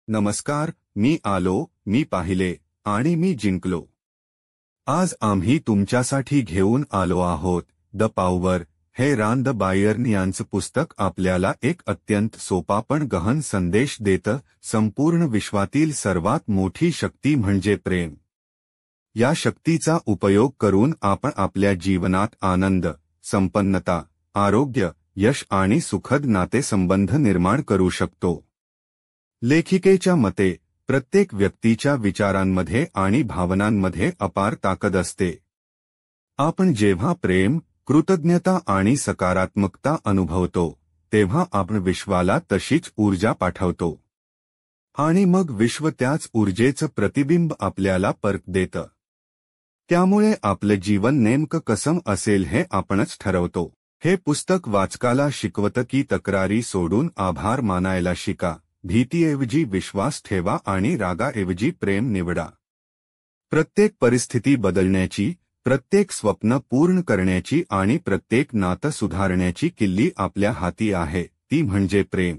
नमस्कार, मी आलो, मी पाहिले आणि मी जिंकलो. आज आम्ही तुमच्यासाठी घेऊन आलो आहोत द पॉवर हे रांद बायर्न यांचं पुस्तक. आपल्याला एक अत्यंत सोपा पण गहन संदेश देतं. संपूर्ण विश्वातील सर्वात मोठी शक्ती म्हणजे प्रेम. या शक्तीचा उपयोग करून आपण आपल्या जीवनात आनंद, संपन्नता, आरोग्य, यश आणि सुखद नातेसंबंध निर्माण करू शकतो. लेखिकेच्या मते प्रत्येक व्यक्तीच्या विचारांमध्ये आणि भावनांमध्ये अपार ताकद असते. आपण जेव्हा प्रेम, कृतज्ञता आणि सकारात्मकता अनुभवतो तेव्हा आपण विश्वाला तशीच ऊर्जा पाठवतो आणि मग विश्व त्याच ऊर्जेचं प्रतिबिंब आपल्याला परत देतं. त्यामुळे आपलं जीवन नेमकं कसं असेल हे आपणच ठरवतो. हे पुस्तक वाचकाला शिकवतं की तक्रारी सोडून आभार मानायला शिका, भीतीऐवजी विश्वास ठेवा आणि रागाऐवजी प्रेम निवडा. प्रत्येक परिस्थिती बदलण्याची, प्रत्येक स्वप्न पूर्ण करण्याची आणि प्रत्येक नातं सुधारण्याची किल्ली आपल्या हाती आहे, ती म्हणजे प्रेम.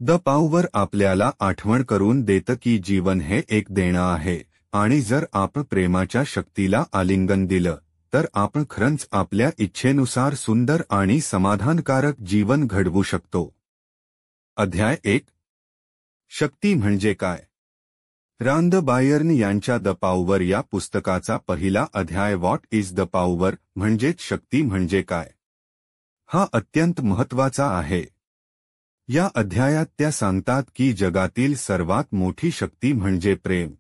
द पॉवर आपल्याला आठवण करून देतं की जीवन हे एक देणं आहे आणि जर आपण प्रेमाच्या शक्तीला आलिंगन दिलं तर आपण खरंच आपल्या इच्छेनुसार सुंदर आणि समाधानकारक जीवन घडवू शकतो. अध्याय 1. शक्ती म्हणजे काय? रांद बायर्न यांच्या द पॉवर या पुस्तकाचा पहिला अध्याय व्हॉट इज द पॉवर म्हणजेच शक्ती म्हणजे काय हा अत्यंत महत्त्वाचा आहे. या अध्यायात त्या सांगतात की जगातील सर्वात मोठी शक्ती म्हणजे प्रेम.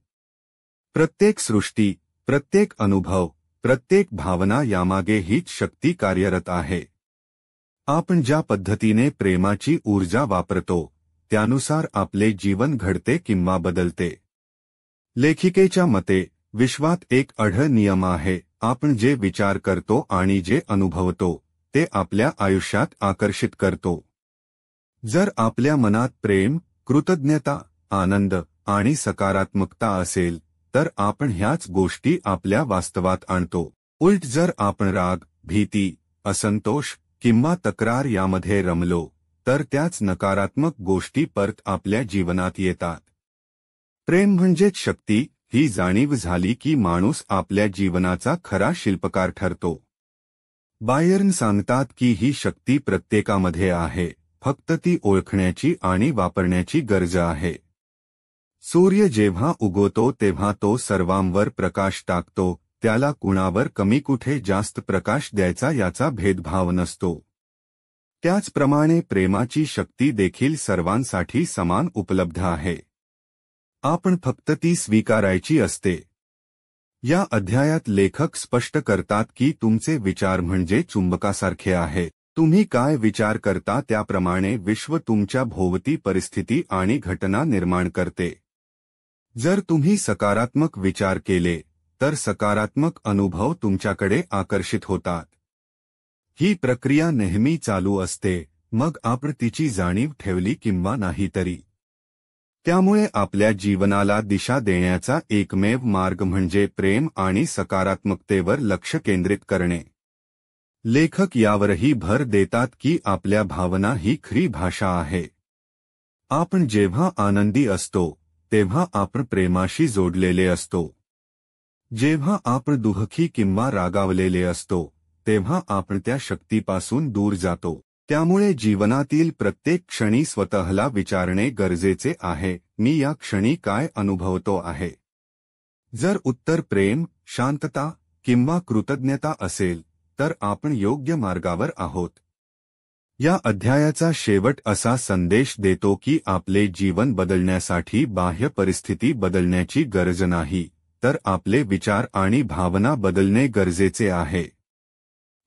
प्रत्येक सृष्टी, प्रत्येक अनुभव, प्रत्येक भावना यामागे हीच शक्ती कार्यरत आहे. आपण ज्या पद्धतीने प्रेमाची ऊर्जा वापरतो त्यानुसार आपले जीवन घडते किंवा बदलते. लेखिकेच्या मते विश्वात एक अढळ नियम आहे, आपण जे विचार करतो आणि जे अनुभवतो ते आपल्या आयुष्यात आकर्षित करतो. जर आपल्या मनात प्रेम, कृतज्ञता, आनंद आणि सकारात्मकता असेल तर आपण ह्याच गोष्टी आपल्या वास्तवात आणतो. उलट जर आपण राग, भीती, असंतोष किंवा तक्रार यामध्ये रमलो तर त्याच नकारात्मक गोष्टी परत आपल्या जीवनात येतात. प्रेम म्हणजेच शक्ती ही जाणीव झाली की माणूस आपल्या जीवनाचा खरा शिल्पकार ठरतो. बायर्न सांगतात की ही शक्ती प्रत्येकामध्ये आहे, फक्त ती ओळखण्याची आणि वापरण्याची गरज आहे. सूर्य जेव्हा उगवतो तेव्हा तो सर्वांवर प्रकाश टाकतो, त्याला कुणावर कमी कुठे जास्त प्रकाश द्यायचा याचा भेदभाव नसतो. त्याचप्रमाणे प्रेमाची शक्ती देखील सर्वांसाठी समान उपलब्ध आहे. आपण फक्त ती स्वीकारायची असते. या अध्यायात लेखक स्पष्ट करतात की तुमचे विचार म्हणजे चुंबकासारखे आहेत. तुम्ही काय विचार करता त्याप्रमाणे विश्व तुमच्या भोवती परिस्थिती आणि घटना निर्माण करते. जर तुम्ही सकारात्मक विचार केले तर सकारात्मक अनुभव तुमच्याकडे आकर्षित होतात. ही प्रक्रिया नेहमी चालू असते, मग आपण तिची जाणीव ठेवली किंवा नाही तरी. त्यामुळे आपल्या जीवनाला दिशा देण्याचा एकमेव मार्ग म्हणजे प्रेम आणि सकारात्मकतेवर लक्ष केंद्रित करणे. लेखक यावरही भर देतात की आपल्या भावना ही खरी भाषा आहे. आपण जेव्हा आनंदी असतो तेव्हा आपण प्रेमाशी जोडलेले असतो. जेव्हा आपण दुःखी किंवा रागावलेले असतो तेव्हा आपण त्या शक्तीपासून दूर जातो. त्यामुळे जीवनातील प्रत्येक क्षणी स्वतःला विचारणे गरजेचे आहे, मी या क्षणी काय अनुभवतो आहे. जर उत्तर प्रेम, शांतता किंवा कृतज्ञता असेल तर आपण योग्य मार्गावर आहोत. या अध्यायाचा शेवट असा संदेश देतो की आपले जीवन बदलण्यासाठी बाह्य परिस्थिती बदलण्याची गरज नाही, तर आपले विचार आणि भावना बदलणे गरजेचे आहे.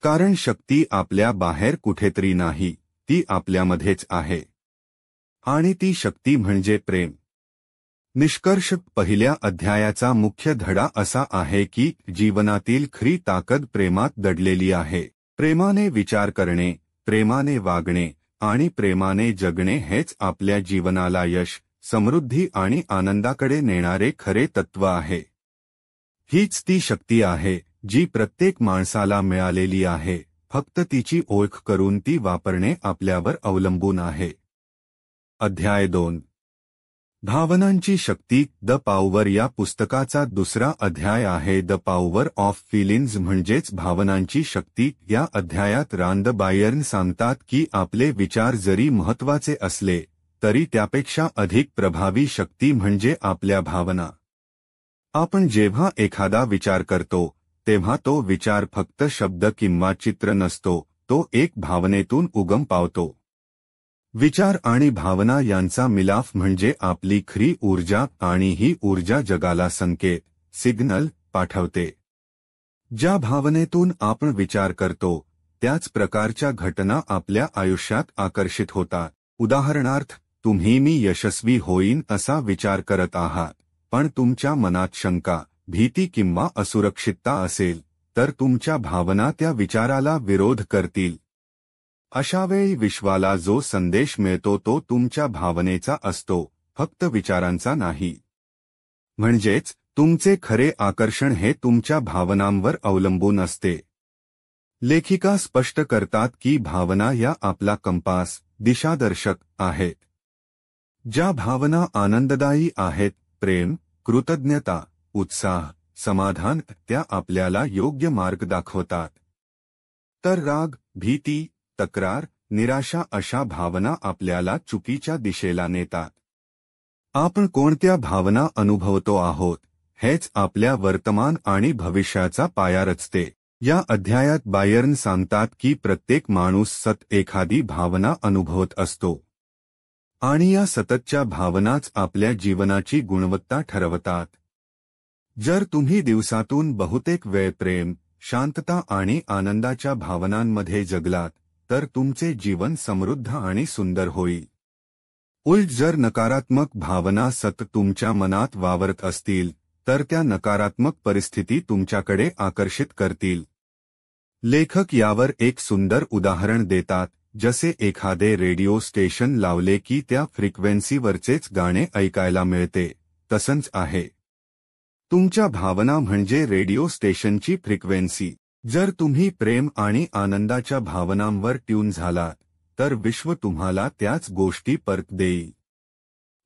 कारण शक्ती आपल्या बाहेर कुठेतरी नाही, ती आपल्यामध्येच आहे. आणि ती शक्ती म्हणजे प्रेम. निष्कर्ष पहिल्या अध्यायाचा मुख्य धडा असा आहे की जीवनातील खरी ताकद प्रेमात दडलेली आहे. प्रेमाने विचार करणे, प्रेमाने वागणे आणि प्रेमाने जगणे हेच आपल्या जीवनाला यश, समृद्धी आणि आनंदाकडे नेणारे खरे तत्व आहे. हीच ती शक्ती आहे जी प्रत्येक माणसाला मिळालेली आहे, फक्त तिची ओळख करून ती वापरणे आपल्यावर अवलंबून आहे. अध्याय 2. भावनांची शक्ती द पॉवर या पुस्तकाचा दुसरा अध्याय आहे. द पॉवर ऑफ फीलिंग्ज म्हणजेच भावनांची शक्ती. या अध्यायात रांद बायर्न सांगतात की आपले विचार जरी महत्त्वाचे असले तरी त्यापेक्षा अधिक प्रभावी शक्ती म्हणजे आपल्या भावना. आपण जेव्हा एखादा विचार करतो तेव्हा तो विचार फक्त शब्द किंवा चित्र नसतो, तो एक भावनेतून उगम पावतो. विचार आणि भावना यांचा मिलाफ म्हणजे आपली खरी ऊर्जा, आणि ही ऊर्जा जगाला संकेत सिग्नल पाठवते. ज्या भावनेतून आपण विचार करतो त्याच प्रकारच्या घटना आपल्या आयुष्यात आकर्षित होतात. उदाहरणार्थ, तुम्ही मी यशस्वी होईन असा विचार करत आहात, पण तुमच्या मनात शंका, भीती किंवा असुरक्षितता असेल तर तुमच्या भावना त्या विचाराला विरोध करतील. अशावेळी विश्वाला जो संदेश मिळतो तो तुमच्या भावनेचा असतो, फक्त विचारांचा नाही. म्हणजेच तुमचे खरे आकर्षण हे तुमच्या भावनांवर अवलंबून असते. लेखिका स्पष्ट करतात की भावना या आपला कंपास, दिशादर्शक आहेत. ज्या भावना आनंददायी आहेत, प्रेम, कृतज्ञता, उत्साह, समाधान, त्या आपल्याला योग्य मार्ग दाखवतात. तर राग, भीती, तक्रार, निराशा अशा भावना आपल्याला चुकीच्या दिशेला नेतात. आपण कोणत्या भावना अनुभवतो आहोत हेच आपल्या वर्तमान आणि भविष्याचा पाया रचते. या अध्यायात बायर्न सांगतात की प्रत्येक माणूस सतत एखादी भावना अनुभवत असतो, आणि या सततच्या भावनाच आपल्या जीवनाची गुणवत्ता ठरवतात. जर तुम्ही दिवसातून बहुतेक वेळ प्रेम, शांतता आणि आनंदाच्या भावनांमध्ये जगलात तर तुमचे जीवन समृद्ध आणि सुंदर होईल. उलट जर नकारात्मक भावना सतत तुमच्या मनात वावरत असतील तर त्या नकारात्मक परिस्थिती तुमच्याकडे आकर्षित करतील. लेखक यावर एक सुंदर उदाहरण देतात. जसे एखादे रेडिओ स्टेशन लावले की त्या फ्रिक्वेन्सीवरचेच गाणे ऐकायला मिळते, तसंच आहे तुमच्या भावना म्हणजे रेडिओ स्टेशनची फ्रिक्वेन्सी. जर तुम्ही प्रेम आणि आनंदाच्या भावनांवर ट्यून झालात तर विश्व तुम्हाला त्याच गोष्टी परत देईल.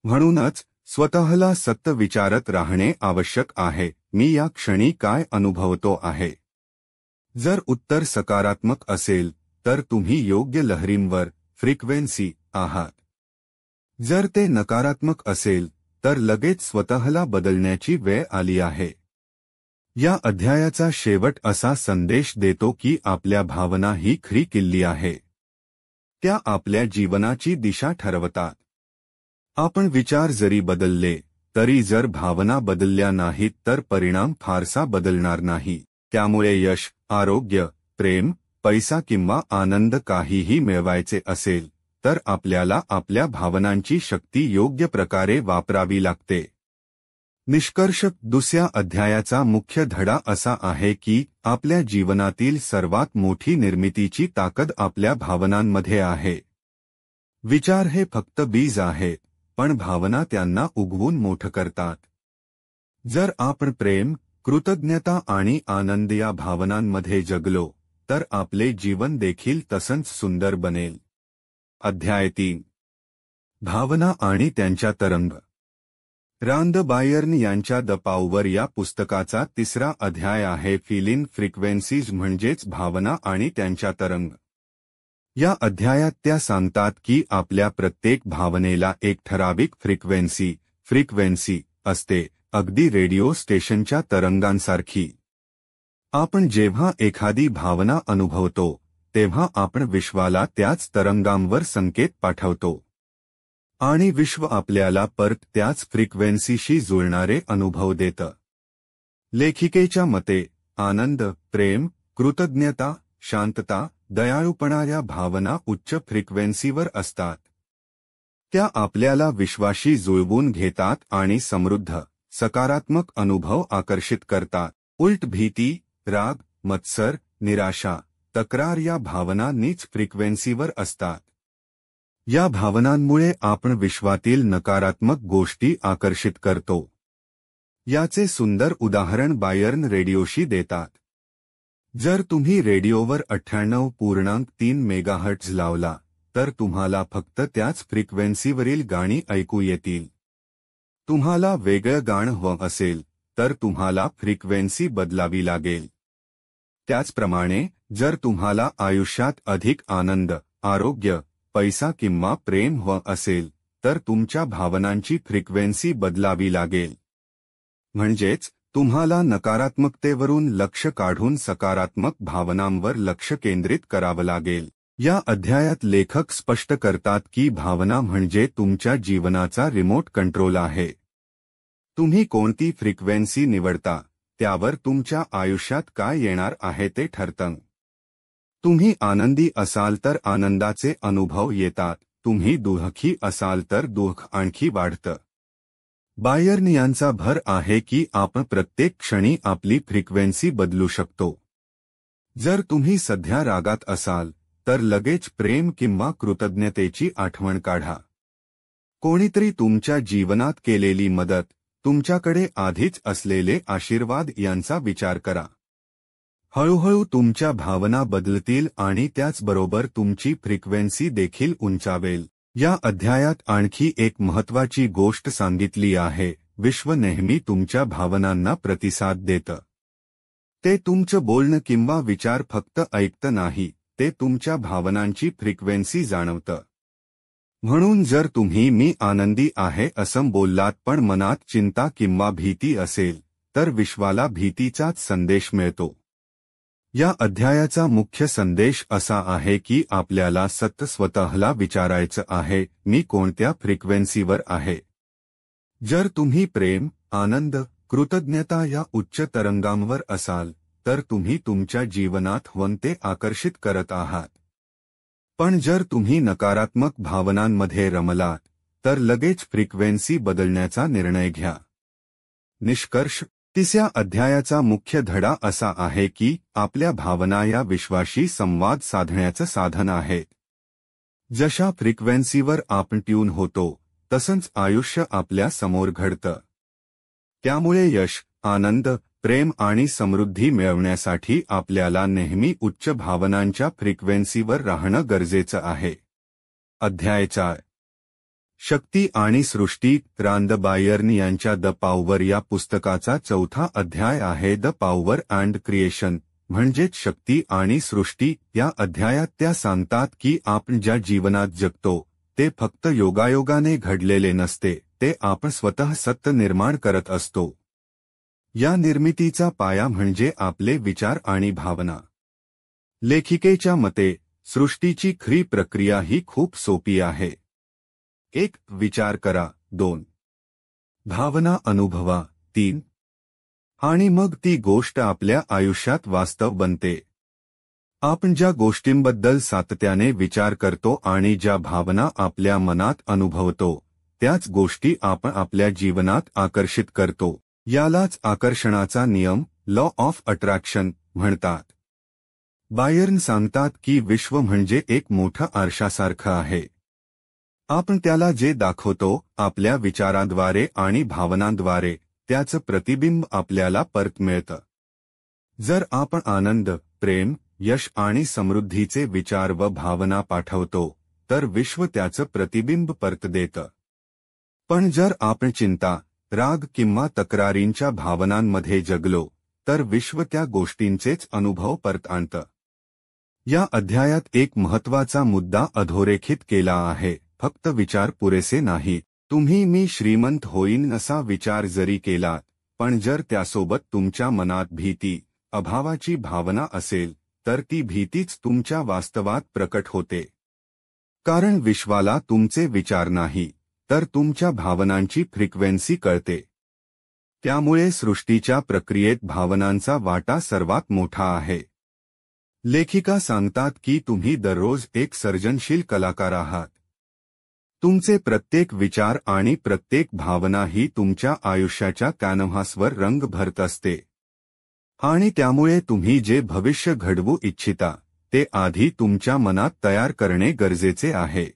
म्हणूनच स्वतःला सतत विचारत राहणे आवश्यक आहे, मी या क्षणी काय अनुभवतो आहे. जर उत्तर सकारात्मक असेल तर तुम्ही योग्य लहरींवर, फ्रिक्वेन्सी आहात. जर ते नकारात्मक असेल तर लगेच स्वतःला बदलण्याची वेळ आली आहे. या अध्यायाचा शेवट असा संदेश देतो की आपल्या भावना ही खरी किल्ली आहे. त्या आपल्या जीवनाची दिशा ठरवतात. आपण विचार जरी बदलले तरी जर भावना बदलल्या नाहीत तर परिणाम फारसा बदलणार नाही. त्यामुळे यश, आरोग्य, प्रेम, पैसा किंवा आनंद काहीही मिळवायचे असेल तर आपल्याला आपल्या भावनांची शक्ती योग्य प्रकारे वापरावी लागते. निष्कर्ष, दुसऱ्या अध्यायाचा मुख्य धडा असा आहे की आपल्या जीवनातील सर्वात मोठी निर्मितीची ताकद आपल्या भावनांमध्ये आहे. विचार हे फक्त बीज आहेत, पण भावना त्यांना उगवून मोठं करतात. जर आपण प्रेम, कृतज्ञता आणि आनंद या भावनांमध्ये जगलो तर आपले जीवन देखील तसंच सुंदर बनेल. अध्याय 3. भावना आणि त्यांच्या तरंग. रांद बायर्न यांच्या द पॉवर या पुस्तकाचा तिसरा अध्याय आहे फीलिंग फ्रिक्वेन्सीज म्हणजेच भावना आणि त्यांच्या तरंग. या अध्यायात त्या सांगतात की आपल्या प्रत्येक भावनेला एक ठराविक फ्रिक्वेन्सी असते, अगदी रेडिओ स्टेशनच्या तरंगांसारखी. आपण जेव्हा एखादी भावना अनुभवतो तेव्हा आपण विश्वाला त्याच तरंगांवर संकेत पाठवतो, आणि विश्व आपल्याला परत त्याच फ्रिक्वेन्सीशी जुळणारे अनुभव देतं. लेखिकेच्या मते आनंद, प्रेम, कृतज्ञता, शांतता, दयाळूपणा या भावना उच्च फ्रिक्वेन्सीवर असतात. त्या आपल्याला विश्वाशी जुळवून घेतात आणि समृद्ध, सकारात्मक अनुभव आकर्षित करतात. उलट भीती, राग, मत्सर, निराशा, तक्रार या भावना नीच फ्रिक्वेन्सीवर असतात. या भावनांमुळे आपण विश्वातील नकारात्मक गोष्टी आकर्षित करतो. याचे सुंदर उदाहरण बायर्न रेडिओशी देतात. जर तुम्ही रेडिओवर 98.3 मेगाहर्ट्झ लावला तर तुम्हाला फक्त त्याच फ्रिक्वेन्सीवरील गाणी ऐकू येतील. तुम्हाला वेगळं गाणं हवं असेल तर तुम्हाला फ्रिक्वेन्सी बदलावी लागेल. त्याचप्रमाणे जर तुम्हाला आयुष्यात अधिक आनंद, आरोग्य, पैसा किंवा प्रेम हवं असेल तर तुमच्या भावनांची फ्रिक्वेन्सी बदलावी लागेल. म्हणजेच तुम्हाला नकारात्मकतेवरून लक्ष काढून सकारात्मक भावनांवर लक्ष केंद्रित करावं लागेल. या अध्यायात लेखक स्पष्ट करतात की भावना म्हणजे तुमच्या जीवनाचा रिमोट कंट्रोल आहे. तुम्ही कोणती फ्रिक्वेन्सी निवडता त्यावर तुमच्या आयुष्यात काय येणार आहे ते ठरतं. तुम्ही आनंदी असाल तर आनंदाचे अनुभव येतात, तुम्ही दुःखी असाल तर दुःख आणखी वाढतं. बायर यांचा भर आहे की आपण प्रत्येक क्षणी आपली फ्रिक्वेन्सी बदलू शकतो. जर तुम्ही सध्या रागात असाल तर लगेच प्रेम किंवा कृतज्ञतेची आठवण काढा. कोणीतरी तुमच्या जीवनात केलेली मदत, तुमच्याकडे आधीच असलेले आशीर्वाद यांचा विचार करा. हळूहळू तुमच्या भावना बदलतील आणि त्याचबरोबर तुमची फ्रिक्वेन्सी देखील उंचावेल. या अध्यायात आणखी एक महत्त्वाची गोष्ट सांगितली आहे. विश्व नेहमी तुमच्या भावनांना प्रतिसाद देतं. ते तुमचं बोलणं किंवा विचार फक्त ऐकतं नाही, ते तुमच्या भावनांची फ्रिक्वेन्सी जाणवतं. म्हणून जर तुम्ही मी आनंदी आहे असं बोललात पण मनात चिंता किंवा भीती असेल तर विश्वाला भीतीचाच संदेश मिळतो. या अध्यायाचा मुख्य संदेश असा आहे की आपल्याला सतत स्वतःला विचारायचं आहे, मी कोणत्या फ्रिक्वेन्सीवर आहे. जर तुम्ही प्रेम, आनंद, कृतज्ञता या उच्च तरंगांवर असाल तर तुम्ही तुमच्या जीवनात हवं ते आकर्षित करत आहात. पण जर तुम्ही नकारात्मक भावनांमध्ये रमलात तर लगेच फ्रिक्वेन्सी बदलण्याचा निर्णय घ्या. निष्कर्ष: तिसऱ्या अध्यायाचा मुख्य धडा असा आहे की आपल्या भावना या विश्वाशी संवाद साधण्याचं साधन आहेत. जशा फ्रिक्वेन्सीवर आपण ट्यून होतो तसंच आयुष्य आपल्या समोर घडतं. त्यामुळे यश, आनंद, प्रेम आणि समृद्धी मिळवण्यासाठी आपल्याला नेहमी उच्च भावनांच्या फ्रिक्वेन्सीवर राहणं गरजेचं आहे. अध्याय 4. शक्ती आणि सृष्टी. रांद बायर्न यांच्या द पॉवर या पुस्तकाचा चौथा अध्याय आहे द पॉवर अँड क्रिएशन, म्हणजेच शक्ती आणि सृष्टी. या अध्यायात त्या सांगतात की आपण ज्या जीवनात जगतो ते फक्त योगायोगाने घडलेले नसते, ते आपण स्वतः सत्य निर्माण करत असतो. या निर्मितीचा पाया म्हणजे आपले विचार आणि भावना. लेखिकेच्या मते सृष्टीची खरी प्रक्रिया ही खूप सोपी आहे. 1. विचार करा. 2. भावना अनुभवा. 3. आणि मग ती गोष्ट आपल्या आयुष्यात वास्तव बनते. आपण ज्या गोष्टींबद्दल सातत्याने विचार करतो आणि ज्या भावना आपल्या मनात अनुभवतो त्याच गोष्टी आपण आपल्या जीवनात आकर्षित करतो. यालाच आकर्षणाचा नियम, लॉ ऑफ अट्रॅक्शन म्हणतात. बायर्न सांगतात की विश्व म्हणजे एक मोठं आरशासारखं आहे. आपण त्याला जे दाखवतो आपल्या विचारांद्वारे आणि भावनांद्वारे त्याचं प्रतिबिंब आपल्याला परत मिळतं. जर आपण आनंद, प्रेम, यश आणि समृद्धीचे विचार व भावना पाठवतो तर विश्व त्याचं प्रतिबिंब परत देतं. पण जर आपण चिंता, राग किंवा तक्रारींच्या भावनांमध्ये जगलो तर विश्व त्या गोष्टींचेच अनुभव परत आणतं. या अध्यायात एक महत्त्वाचा मुद्दा अधोरेखित केला आहे. फक्त विचार पुरेसे नाहीत. तुम्ही मी श्रीमंत होईन असा विचार जरी केलात पण जर त्यासोबत तुमच्या मनात भीती, अभावाची भावना असेल तर ती भीतीच तुमच्या वास्तवात प्रकट होते. कारण विश्वाला तुमचे विचार नाही तर तुमच्या भावनांची फ्रिक्वेन्सी कळते. त्यामुळे सृष्टीच्या प्रक्रियेत भावनांचा वाटा सर्वात मोठा आहे. लेखिका सांगतात की तुम्ही दररोज एक सर्जनशील कलाकार आहात. तुमचे प्रत्येक विचार आणि प्रत्येक भावना ही तुमच्या आयुष्याच्या कॅनव्हासवर रंग भरत असते. आणि त्यामुळे तुम्ही जे भविष्य घडवू इच्छिता ते आधी तुमच्या मनात तयार करणे गरजेचे आहे.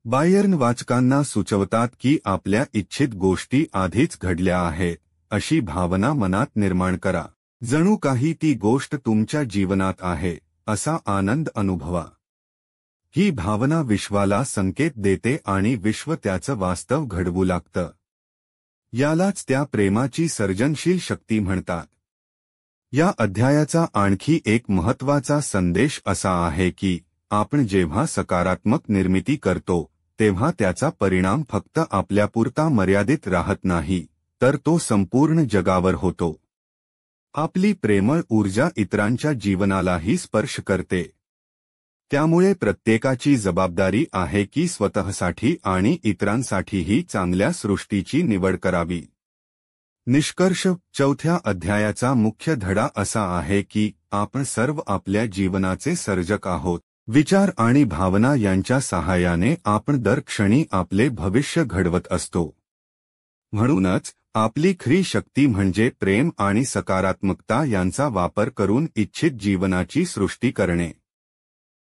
बायर्न वाचकांना सुचवतात की आपल्या इच्छित गोष्टी आधीच घडल्या आहेत अशी भावना मनात निर्माण करा. जणू काही ती गोष्ट तुमच्या जीवनात आहे असा आनंद अनुभवा. ही भावना विश्वाला संकेत देते आणि विश्व त्याचं वास्तव घडवू लागतं. यालाच त्या प्रेमाची सर्जनशील शक्ती म्हणतात. या अध्यायाचा आणखी एक महत्त्वाचा संदेश असा आहे की आपण जेव्हा सकारात्मक निर्मिती करतो तेव्हा त्याचा परिणाम फक्त आपल्यापुरता मर्यादित राहत नाही, तर तो संपूर्ण जगावर होतो. आपली प्रेमळ ऊर्जा इतरांच्या जीवनालाही स्पर्श करते. त्यामुळे प्रत्येकाची जबाबदारी आहे की स्वतःसाठी आणि इतरांसाठीही चांगल्या सृष्टीची निवड करावी. निष्कर्ष: चौथ्या अध्यायाचा मुख्य धडा असा आहे की आपण सर्व आपल्या जीवनाचे सर्जक आहोत. विचार आणि भावना यांच्या सहाय्याने आपण दर क्षणी आपले भविष्य घडवत असतो. म्हणूनच आपली खरी शक्ती म्हणजे प्रेम आणि सकारात्मकता यांचा वापर करून इच्छित जीवनाची सृष्टी करणे.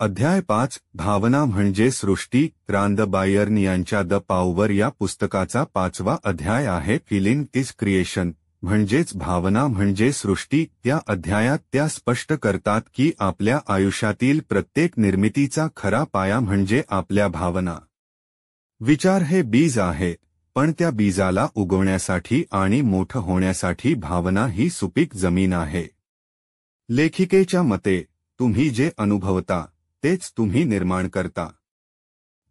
अध्याय 5: भावना म्हणजे सृष्टी. रांद बायर्न यांच्या द पॉवर या पुस्तकाचा 5वा अध्याय आहे फिलिंग इज क्रिएशन, म्हणजेच भावना म्हणजे सृष्टी. त्या अध्यायात त्या स्पष्ट करतात की आपल्या आयुष्यातील प्रत्येक निर्मितीचा खरा पाया म्हणजे आपल्या भावना. विचार हे बीज आहेत, पण त्या बीजाला उगवण्यासाठी आणि मोठं होण्यासाठी भावना ही सुपीक जमीन आहे. लेखिकेच्या मते तुम्ही जे अनुभवता तेच तुम्ही निर्माण करता.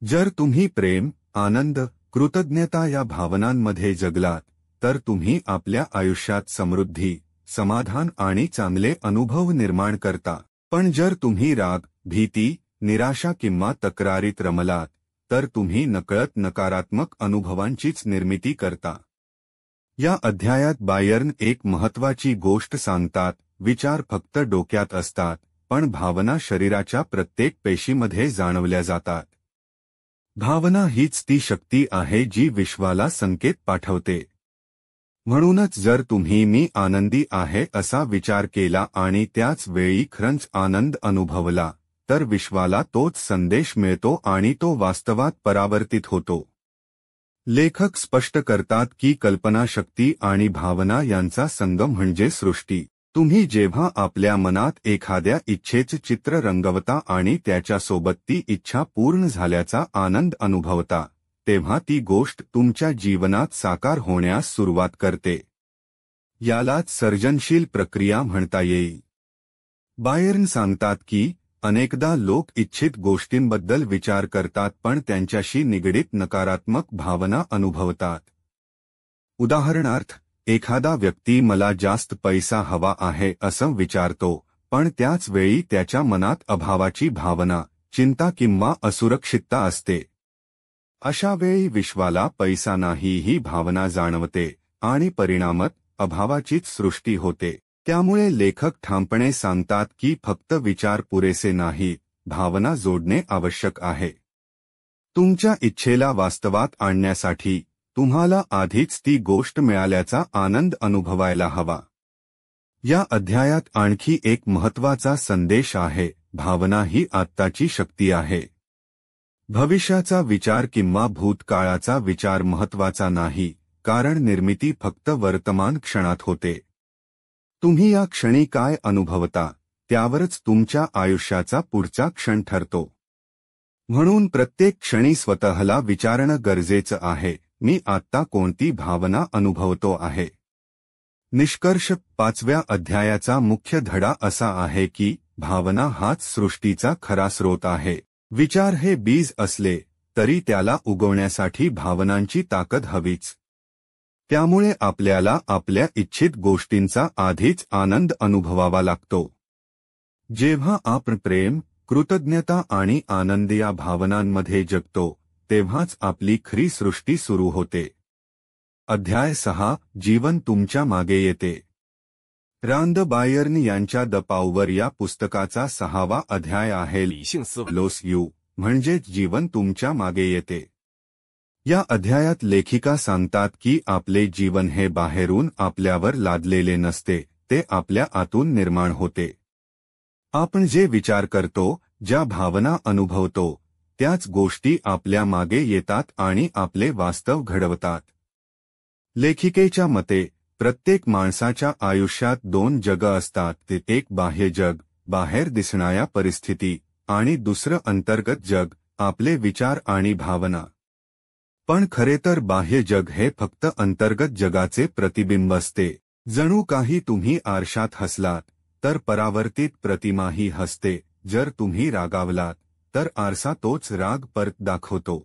जर तुम्ही प्रेम, आनंद, कृतज्ञता या भावनांमध्ये जगलात तर तुम्ही आपल्या आयुष्यात समृद्धी, समाधान आणि चांगले अनुभव निर्माण करता. पण जर तुम्ही राग, भीती, निराशा किंवा तक्रारीत रमलात तर तुम्ही नकळत नकारात्मक अनुभवांचीच निर्मिती करता. या अध्यायात बायर्न एक महत्त्वाची गोष्ट सांगतात: विचार फक्त डोक्यात असतात, पण भावना शरीराच्या प्रत्येक पेशीमध्ये जाणवल्या जातात. भावना हीच ती शक्ती आहे जी विश्वाला संकेत पाठवते. म्हणूनच जर तुम्ही मी आनंदी आहे असा विचार केला आणि त्याच वेळी खरंच आनंद अनुभवला तर विश्वाला तोच संदेश मिळतो आणि तो वास्तवात परावर्तित होतो. लेखक स्पष्ट करतात की कल्पनाशक्ती आणि भावना यांचा संगम म्हणजे सृष्टी. तुम्ही जेव्हा आपल्या मनात एखाद्या इच्छेचे चित्र रंगवता आणि त्याच्यासोबत ती इच्छा पूर्ण झाल्याचा आनंद अनुभवता, तेव्हा ती गोष्ट तुमच्या जीवनात साकार होण्यास सुरुवात करते. यालाच सर्जनशील प्रक्रिया म्हणता येईल. बायर्न सांगतात की अनेकदा लोक इच्छित गोष्टींबद्दल विचार करतात पण त्यांच्याशी निगडीत नकारात्मक भावना अनुभवतात. उदाहरणार्थ, एखादा व्यक्ती मला जास्त पैसा हवा आहे असं विचारतो, पण त्याच वेळी त्याच्या मनात अभावाची भावना, चिंता किंवा असुरक्षितता असते. अशा वेळी विश्वाला पैसा नाही ही भावना जाणवते आणि परिणामात अभावाचीच सृष्टी होते. त्यामुळे लेखक ठामपणे सांगतात की फक्त विचार पुरेसे नाहीत, भावना जोडणे आवश्यक आहे. तुमच्या इच्छेला वास्तवात आणण्यासाठी तुम्हाला आधीच ती गोष्ट मिळाल्याचा आनंद अनुभवायला हवा. या अध्यायात आणखी एक महत्त्वाचा संदेश आहे: भावना ही आत्ताची शक्ती आहे. भविष्याचा विचार किंवा भूतकाळाचा विचार महत्त्वाचा नाही, कारण निर्मिती फक्त वर्तमान क्षणात होते. तुम्ही या क्षणी काय अनुभवता त्यावरच तुमच्या आयुष्याचा पुढचा क्षण ठरतो. म्हणून प्रत्येक क्षणी स्वतःला विचारणं गरजेचं आहे: मी आत्ता कोणती भावना अनुभवतो आहे. निष्कर्ष: 5व्या अध्यायाचा मुख्य धडा असा आहे की भावना हाच सृष्टीचा खरा स्रोत आहे. विचार हे बीज असले तरी त्याला उगवण्यासाठी भावनांची ताकद हवीच. त्यामुळे आपल्याला आपल्या इच्छित गोष्टींचा आधीच आनंद अनुभवावा लागतो. जेव्हा आपण प्रेम, कृतज्ञता आणि आनंद या भावनांमध्ये जगतो तेव्हाच आपली खरी सृष्टी सुरू होते. अध्याय 6: जीवन तुमच्या मागे येते. रांद बायर्न यांच्या द पॉवर या पुस्तकाचा 6वा अध्याय आहे लोस यू, म्हणजेच जीवन तुमच्या मागे येते. या अध्यायात लेखिका सांगतात की आपले जीवन हे बाहेरून आपल्यावर लादलेले नसते, ते आपल्या आतून निर्माण होते. आपण जे विचार करतो, ज्या भावना अनुभवतो, त्याच गोष्टी आपल्या मागे येतात आणि आपले वास्तव घडवतात. लेखिकेच्या मते प्रत्येक माणसाच्या आयुष्यात 2 जगं असतात. एक बाह्य जग, बाहेर दिसणाऱ्या परिस्थिती, आणि दुसरं अंतर्गत जग, आपले विचार आणि भावना. पण खरे तर बाह्य जग हे फक्त अंतर्गत जगाचे प्रतिबिंब असते. जणू काही तुम्ही आरशात हसलात तर परावर्तित प्रतिमाही हसते. जर तुम्ही रागावलात तर आरसा तोच राग परत दाखवतो.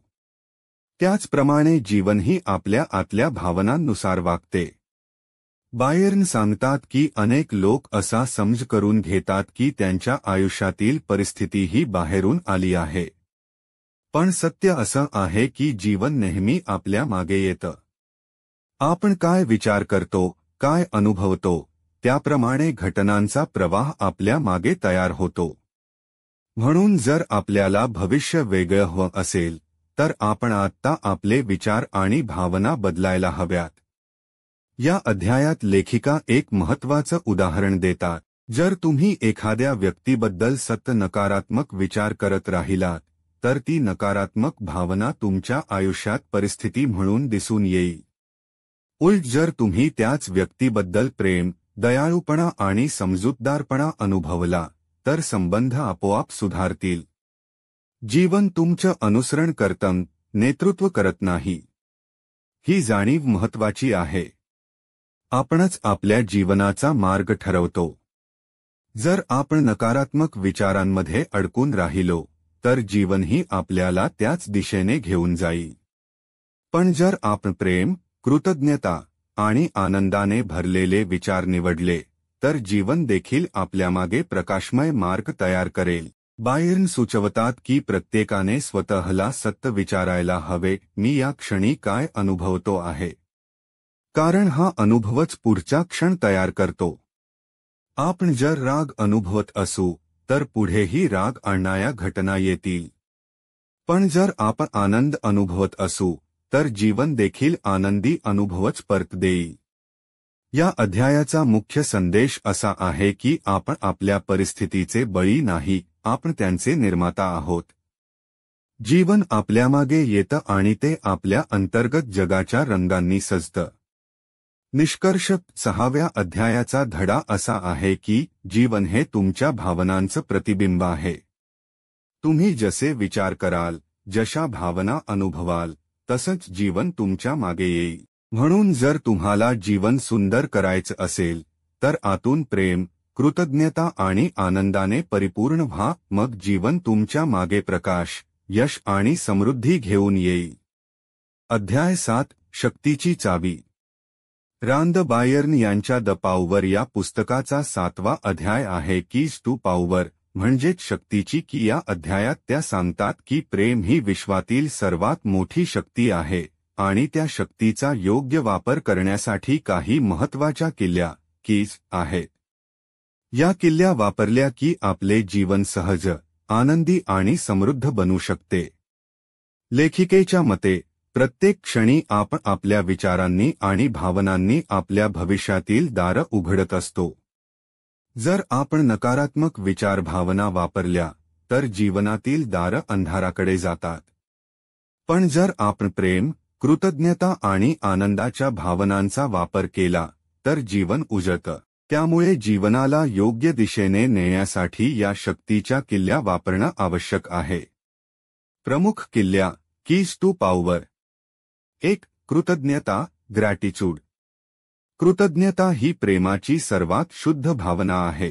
त्याचप्रमाणे जीवनही आपल्या आतल्या भावनांनुसार वागते. बायर्न सांगतात की अनेक लोक असा समज करून घेतात की त्यांच्या आयुष्यातील परिस्थिती ही बाहेरून आली आहे. पण सत्य असं आहे की जीवन नेहमी आपल्या मागे येतं. आपण काय विचार करतो, काय अनुभवतो, त्याप्रमाणे घटनांचा प्रवाह आपल्या मागे तयार होतो. म्हणून जर आपल्याला भविष्य वेगळं हवं असेल तर आपण आत्ता आपले विचार आणि भावना बदलायला हव्यात. या अध्यायात लेखिका एक महत्त्वाचं उदाहरण देतात. जर तुम्ही एखाद्या व्यक्तीबद्दल सतत नकारात्मक विचार करत राहिलात तर ती नकारात्मक भावना तुमच्या आयुष्यात परिस्थिती म्हणून दिसून येईल. उलट जर तुम्ही त्याच व्यक्तीबद्दल प्रेम, दयाळूपणा आणि समजूतदारपणा अनुभवला तर संबंध आपोआप सुधारतील. जीवन तुमचं अनुसरण करतं, नेतृत्व करत नाही. ही जाणीव महत्त्वाची आहे. आपणच आपल्या जीवनाचा मार्ग ठरवतो. जर आपण नकारात्मक विचारांमध्ये अडकून राहिलो तर जीवनही आपल्याला त्याच दिशेने घेऊन जाईल. पण जर आपण प्रेम, कृतज्ञता आणि आनंदाने भरलेले विचार निवडले तर जीवन देखील आपल्यामागे प्रकाशमय मार्ग तयार करेल. बायर्न सुचवतात की प्रत्येकाने स्वतःला सतत विचारायला हवे, मी या क्षणी काय अनुभवतो आहे. कारण हा अनुभवच पुढचा क्षण तयार करतो. आपण जर राग अनुभवत असू तर पुढेही राग आणणाऱ्या घटना येतील. पण जर आपण आनंद अनुभवत असू तर जीवन देखील आनंदी अनुभवच परत देईल. या अध्यायाचा मुख्य संदेश असा आहे की आपण आपल्या परिस्थितीचे बळी नाही, आपण त्यांचे निर्माता आहोत. जीवन आपल्यामागे येतं आणि ते आपल्या अंतर्गत जगाच्या रंगांनी सजतं. निष्कर्ष 6व्या अध्यायाचा धडा असा आहे की जीवन हे तुमच्या भावनांचं प्रतिबिंब आहे. तुम्ही जसे विचार कराल, जशा भावना अनुभवाल, तसंच जीवन तुमच्या मागे येईल. म्हणून जर तुम्हाला जीवन सुंदर करायचं असेल तर आतून प्रेम, कृतज्ञता आणि आनंदाने परिपूर्ण व्हा. मग जीवन तुमच्या मागे प्रकाश, यश आणि समृद्धी घेऊन येईल. अध्याय 7 शक्तीची चावी. रांद बायर्न यांच्या द पॉवर या पुस्तकाचा 7वा अध्याय आहे कीज टू पॉवर म्हणजेच शक्तीची की. या अध्यायात त्या सांगतात की प्रेम ही विश्वातील सर्वात मोठी शक्ती आहे आणि त्या शक्तीचा योग्य वापर करण्यासाठी काही महत्त्वाच्या किल्ल्या कीज आहेत. या किल्ल्या वापरल्या की आपले जीवन सहज, आनंदी आणि समृद्ध बनू शकते. लेखिकेच्या मते प्रत्येक क्षणी आपण आपल्या विचारांनी आणि भावनांनी आपल्या भविष्यातील दारं उघडत असतो. जर आपण नकारात्मक विचार भावना वापरल्या तर जीवनातील दारं अंधाराकडे जातात. पण जर आपण प्रेम, कृतज्ञता आणि आनंदाच्या भावनांचा वापर केला तर जीवन उजळतं. त्यामुळे जीवनाला योग्य दिशेने नेण्यासाठी या शक्तीच्या किल्ल्या वापरणं आवश्यक आहे. प्रमुख किल्ल्या कीज टू पॉवर. 1. कृतज्ञता, ग्रॅटिट्यूड. कृतज्ञता ही प्रेमाची सर्वात शुद्ध भावना आहे.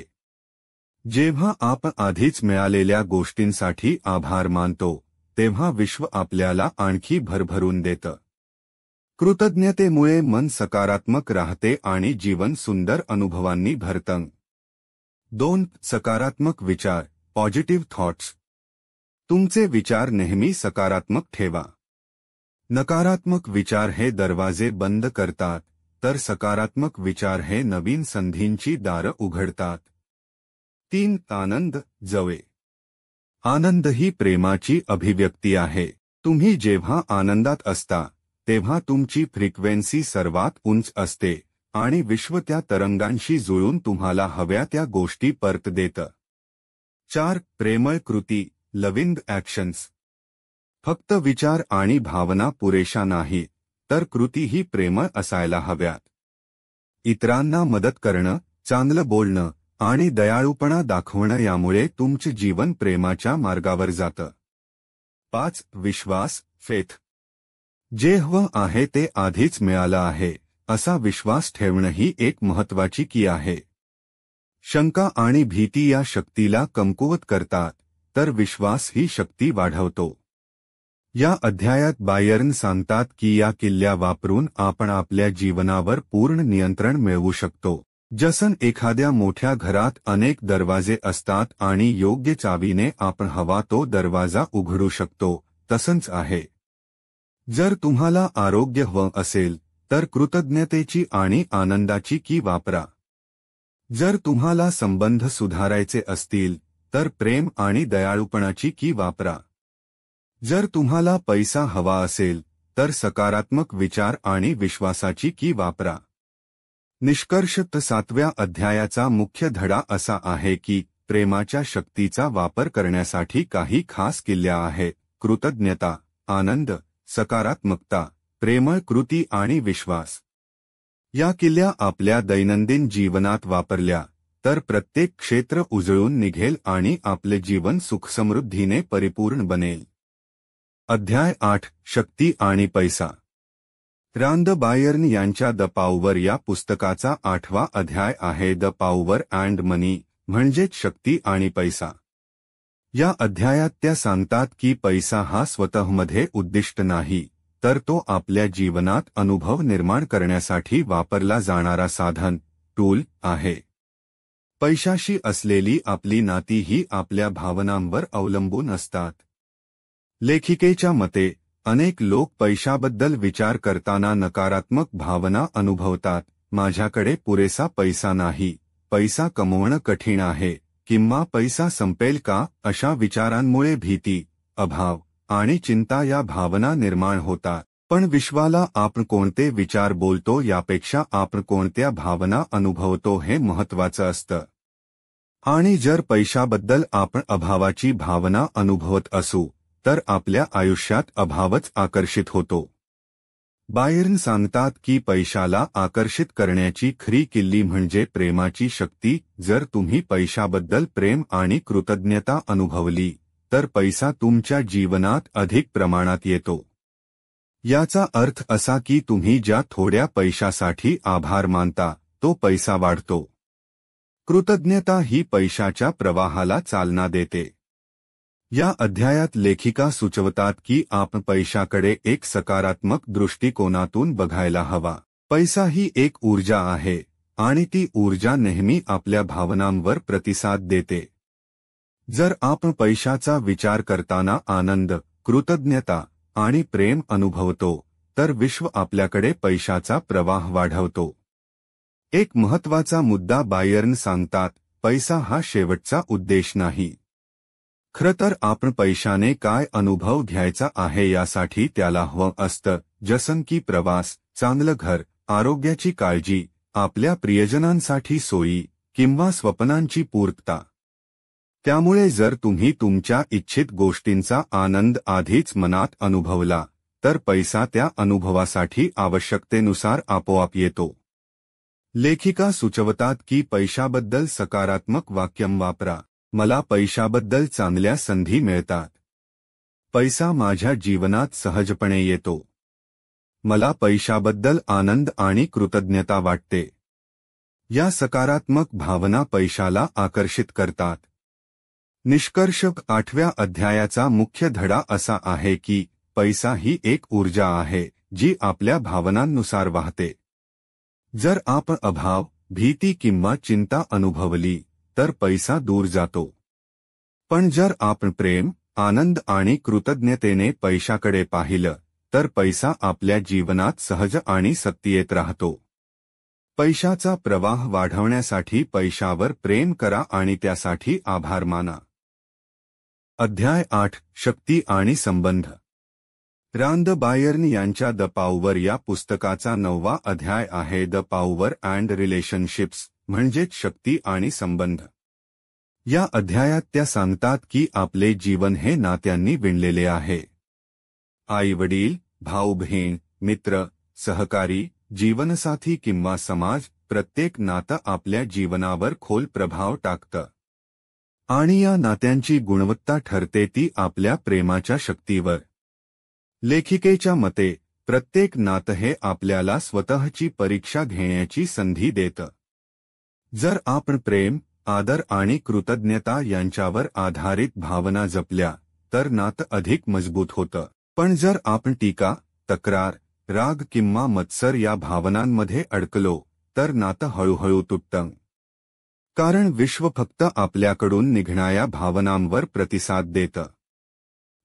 जेव्हा आपण आधीच मिळालेल्या गोष्टींसाठी आभार मानतो तेव्हा विश्व आपल्याला आणखी भरभरून देतं. कृतज्ञतेमुळे मन सकारात्मक राहते आणि जीवन सुंदर अनुभवांनी भरतं. 2. सकारात्मक विचार, पॉझिटिव्ह थॉट्स. तुमचे विचार नेहमी सकारात्मक ठेवा. नकारात्मक विचार हे दरवाजे बंद करतात तर सकारात्मक विचार हे नवीन संधींची दारं उघडतात. 3. आनंद, जवे. आनंद ही प्रेमाची अभिव्यक्ती आहे. तुम्ही जेव्हा आनंदात असता तेव्हा तुमची फ्रिक्वेन्सी सर्वात उंच असते आणि विश्व त्या तरंगांशी जुळून तुम्हाला हव्या त्या गोष्टी परत देतं. 4. प्रेमळ कृती, लव्हिंग ॲक्शन्स. फक्त विचार आणि भावना पुरेशा नाही तर कृतीही प्रेमळ असायला हव्यात. इतरांना मदत करणं, चांगलं बोलणं आणि दयाळूपणा दाखवणं यामुळे तुमचं जीवन प्रेमाच्या मार्गावर जातं. 5. विश्वास, फेथ. जे हवं आहे ते आधीच मिळालं आहे असा विश्वास ठेवणं ही एक महत्त्वाची की आहे. शंका आणि भीती या शक्तीला कमकुवत करतात, तर विश्वास ही शक्ती वाढवतो. या अध्यायात बायर्न सांगतात की या किल्ल्या वापरून आपण आपल्या जीवनावर पूर्ण नियंत्रण मिळवू शकतो. जसं एखाद्या मोठ्या घरात अनेक दरवाजे असतात आणि योग्य चावीने आपण हवा तो दरवाजा उघडू शकतो, तसंच आहे. जर तुम्हाला आरोग्य हवं असेल तर कृतज्ञतेची आणि आनंदाची की वापरा. जर तुम्हाला संबंध सुधारायचे असतील तर प्रेम आणि दयाळूपणाची की वापरा. जर तुम्हाला पैसा हवा असेल तर सकारात्मक विचार आणि विश्वासाची की वापरा. निष्कर्ष 7व्या अध्यायाचा मुख्य धडा असा आहे की प्रेमाच्या शक्तीचा वापर करण्यासाठी काही खास किल्ल्या आहेत: कृतज्ञता, आनंद, सकारात्मकता, प्रेमळ कृती आणि विश्वास. या किल्ल्या आपल्या दैनंदिन जीवनात वापरल्या तर प्रत्येक क्षेत्र उजळून निघेल आणि आपले जीवन सुखसमृद्धीने परिपूर्ण बनेल. अध्याय 8 शक्ती आणि पैसा. रांद बायर्न यांच्या द पॉवर या पुस्तकाचा 8वा अध्याय आहे द पॉवर अँड मनी, म्हणजेच शक्ती आणि पैसा. या अध्यायात त्या सांगतात की पैसा हा स्वतःमध्ये उद्दिष्ट नाही, तर तो आपल्या जीवनात अनुभव निर्माण करण्यासाठी वापरला जाणारा साधन, टूल आहे. पैशाशी असलेली आपली नाती ही आपल्या भावनांवर अवलंबून असतात. लेखिकेच्या मते अनेक लोक पैशाबद्दल विचार करताना नकारात्मक भावना अनुभवतात. माझ्याकडे पुरेसा पैसा नाही, पैसा कमवणं कठीण आहे, किंवा पैसा संपेल का, अशा विचारांमुळे भीती, अभाव आणि चिंता या भावना निर्माण होतात. पण विश्वाला आपण कोणते विचार बोलतो यापेक्षा आपण कोणत्या भावना अनुभवतो हे महत्त्वाचं असतं. आणि जर पैशाबद्दल आपण अभावाची भावना अनुभवत असू तर आपल्या आयुष्यात अभावच आकर्षित होतो. बायर्न सांगतात की पैशाला आकर्षित करण्याची खरी किल्ली म्हणजे प्रेमाची शक्ती. जर तुम्ही पैशाबद्दल प्रेम आणि कृतज्ञता अनुभवली तर पैसा तुमच्या जीवनात अधिक प्रमाणात येतो. याचा अर्थ असा की तुम्ही ज्या थोड्या पैशासाठी आभार मानता तो पैसा वाढतो. कृतज्ञता ही पैशाच्या प्रवाहाला चालना देते. या अध्यायात लेखिका सुचवतात की आपण पैशाकडे एक सकारात्मक दृष्टिकोनातून बघायला हवा. पैसा ही एक ऊर्जा आहे आणि ती ऊर्जा नेहमी आपल्या भावनांवर प्रतिसाद देते. जर आपण पैशाचा विचार करताना आनंद, कृतज्ञता आणि प्रेम अनुभवतो तर विश्व आपल्याकडे पैशाचा प्रवाह वाढवतो. एक महत्त्वाचा मुद्दा बायर्न सांगतात, पैसा हा शेवटचा उद्देश नाही. खरं तर आपण पैशाने काय अनुभव घ्यायचा आहे यासाठी त्याला हवं असतं, जसं की प्रवास, चांगलं घर, आरोग्याची काळजी, आपल्या प्रियजनांसाठी सोयी किंवा स्वप्नांची पूर्तता. त्यामुळे जर तुम्ही तुमच्या इच्छित गोष्टींचा आनंद आधीच मनात अनुभवला तर पैसा त्या अनुभवासाठी आवश्यकतेनुसार आपोआप येतो. लेखिका सुचवतात की पैशाबद्दल सकारात्मक वाक्य वापरा. मला पैशाबद्दल चांगल्या संधी मिळतात. पैसा माझ्या जीवनात सहजपणे येतो. मला पैशाबद्दल आनंद आणि कृतज्ञता वाटते. या सकारात्मक भावना पैशाला आकर्षित करतात. निष्कर्ष 8व्या अध्यायाचा मुख्य धडा असा आहे की पैसा ही एक ऊर्जा आहे जी आपल्या भावनांनुसार वाहते. जर आपण अभाव, भीती किंवा चिंता अनुभवली तर पैसा दूर जातो. पण जर आपण प्रेम, आनंद आणि कृतज्ञतेने पैशाकडे पाहिलं तर पैसा आपल्या जीवनात सहज आणि सत्तेत राहतो. पैशाचा प्रवाह वाढवण्यासाठी पैशावर प्रेम करा आणि त्यासाठी आभार माना. अध्याय 8 शक्ती आणि संबंध. रांद बायर्न यांच्या द पॉवर या पुस्तकाचा 9वा अध्याय आहे द पॉवर अँड रिलेशनशिप्स, म्हणजेच शक्ती आणि संबंध. या अध्यायात त्या सांगतात की आपले जीवन हे नात्यांनी विणलेले आहे. आई-वडील, भाऊ-बहीण, मित्र, सहकारी, जीवनसाथी किंवा समाज, प्रत्येक नातं आपल्या जीवनावर खोल प्रभाव टाकतं. आणि या नात्यांची गुणवत्ता ठरते ती आपल्या प्रेमाच्या शक्तीवर. लेखिकेच्या मते प्रत्येक नातं हे आपल्याला स्वतःची परीक्षा घेण्याची संधी देतं. जर आपण प्रेम, आदर आणि कृतज्ञता यांच्यावर आधारित भावना जपल्या तर नातं अधिक मजबूत होतं. पण जर आपण टीका, तक्रार, राग किंवा मत्सर या भावनांमध्ये अडकलो तर नातं हळूहळू तुटतं. कारण विश्व फक्त आपल्याकडून निघणाऱ्या भावनांवर प्रतिसाद देतं.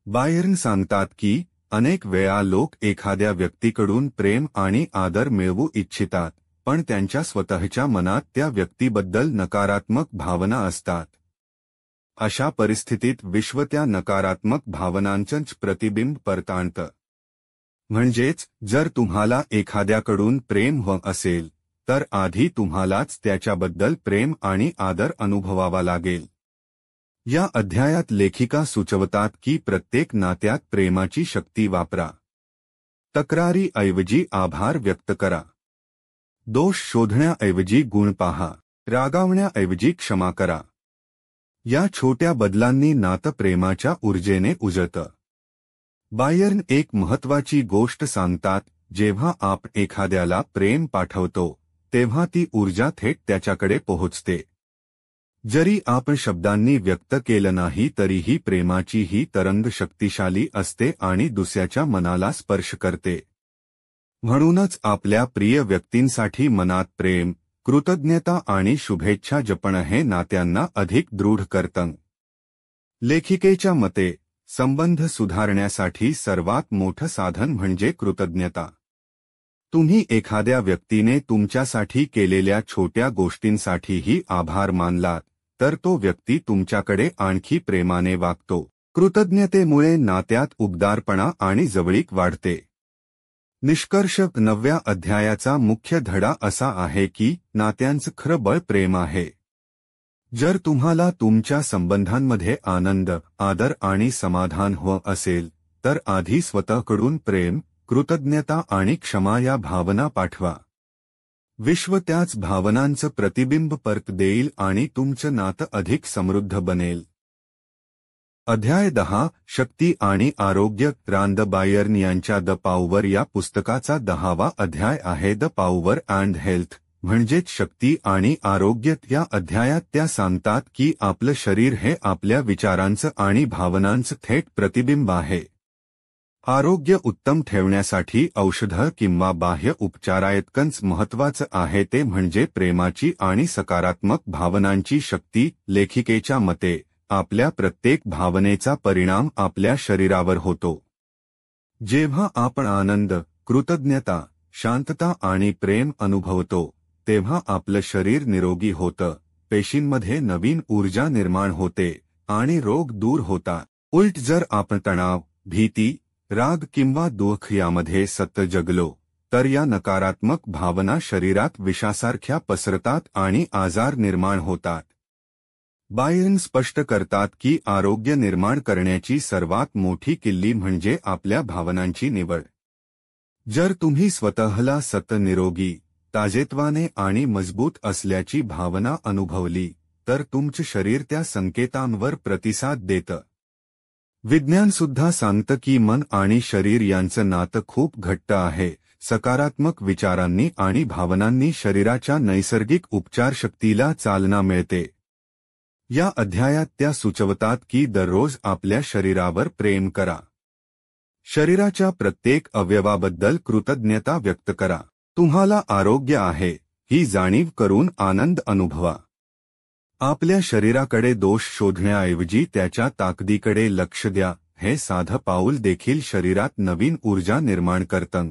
बायर्न सांगतात की अनेक वेळा लोक एखाद्या व्यक्तीकडून प्रेम आणि आदर मिळवू इच्छितात, पण त्यांच्या स्वतःच्या मनात त्या व्यक्तीबद्दल नकारात्मक भावना असतात. अशा परिस्थितीत विश्व त्या नकारात्मक भावनांचंच प्रतिबिंब परताणतं. म्हणजेच जर तुम्हाला एखाद्याकडून प्रेम हवं असेल तर आधी तुम्हालाच त्याच्याबद्दल प्रेम आणि आदर अनुभवावा लागेल. या अध्यायात लेखिका सुचवतात की प्रत्येक नात्यात प्रेमाची शक्ती वापरा. तक्रारीऐवजी आभार व्यक्त करा. दोष शोधण्याऐवजी गुण पहा. रागावण्याऐवजी क्षमा करा. या छोट्या बदलांनी नातं प्रेमाच्या ऊर्जेने उजळतं. बायर्न एक महत्त्वाची गोष्ट सांगतात, जेव्हा आपण एखाद्याला प्रेम पाठवतो तेव्हा ती ऊर्जा थेट त्याच्याकडे पोहोचते. जरी आपण शब्दांनी व्यक्त केलं नाही तरीही प्रेमाची ही तरंग शक्तिशाली असते आणि दुसऱ्याच्या मनाला स्पर्श करते. म्हणूनच आपल्या प्रिय व्यक्तींसाठी मनात प्रेम, कृतज्ञता आणि शुभेच्छा जपणं हे नात्यांना अधिक दृढ करतं. लेखिकेच्या मते संबंध सुधारण्यासाठी सर्वात मोठं साधन म्हणजे कृतज्ञता. तुम्ही एखाद्या व्यक्तीने तुमच्यासाठी केलेल्या छोट्या गोष्टींसाठीही आभार मानलात तर तो व्यक्ती तुमच्याकडे आणखी प्रेमाने वागतो. कृतज्ञतेमुळे नात्यात उबदारपणा आणि जवळीक वाढते. निष्कर्ष 9व्या अध्यायाचा मुख्य धडा असा आहे की नात्यांचं खरं बळ प्रेम आहे. जर तुम्हाला तुमच्या संबंधांमध्ये आनंद, आदर आणि समाधान हवं असेल तर आधी स्वतःकडून प्रेम, कृतज्ञता आणि क्षमा या भावना पाठवा. विश्व त्याच भावनांचं प्रतिबिंब परत देईल आणि तुमचं नातं अधिक समृद्ध बनेल. अध्याय 10 शक्ती आणि आरोग्य. रांद बायर्न यांच्या द पॉवर या पुस्तकाचा 10वा अध्याय आहे द पॉवर अँड हेल्थ म्हणजेच शक्ती आणि आरोग्य. या अध्यायात त्या सांगतात की आपलं शरीर हे आपल्या विचारांचं आणि भावनांचं थेट प्रतिबिंब आहे. आरोग्य उत्तम ठेवण्यासाठी औषधं किंवा बाह्य उपचाराइतकंच महत्त्वाचं आहे ते म्हणजे प्रेमाची आणि सकारात्मक भावनांची शक्ती. लेखिकेच्या मते आपल्या प्रत्येक भावनेचा परिणाम आपल्या शरीरावर होतो. जेव्हा आपण आनंद, कृतज्ञता, शांतता आणि प्रेम अनुभवतो तेव्हा आपलं शरीर निरोगी होतं, पेशींमध्ये नवीन ऊर्जा निर्माण होते आणि रोग दूर होतात. उलट जर आपण तणाव, भीती, राग किंवा दुःख यामध्ये सतत जगलो तर या नकारात्मक भावना शरीरात विषासारख्या पसरतात आणि आजार निर्माण होतात. बायर्न स्पष्ट करतात की आरोग्य निर्माण करण्याची सर्वात मोठी किल्ली म्हणजे आपल्या भावनांची निवड. जर तुम्ही स्वतःला सतत निरोगी, ताजेतवाने आणि मजबूत असल्याची भावना अनुभवली तर तुमचं शरीर त्या संकेतांवर प्रतिसाद देतं. विज्ञान सुद्धा सांगतं की मन आणि शरीर यांचं नातं खूप घट्ट आहे. सकारात्मक विचारांनी आणि भावनांनी शरीराच्या नैसर्गिक उपचारशक्तीला चालना मिळते. या अध्यायात त्या सुचवतात की दररोज आपल्या शरीरावर प्रेम करा. शरीराच्या प्रत्येक अवयवाबद्दल कृतज्ञता व्यक्त करा. तुम्हाला आरोग्य आहे ही जाणीव करून आनंद अनुभवा. आपल्या शरीराकडे दोष शोधण्याऐवजी त्याच्या ताकदीकडे लक्ष द्या. हे साधं पाऊल देखील शरीरात नवीन ऊर्जा निर्माण करतं.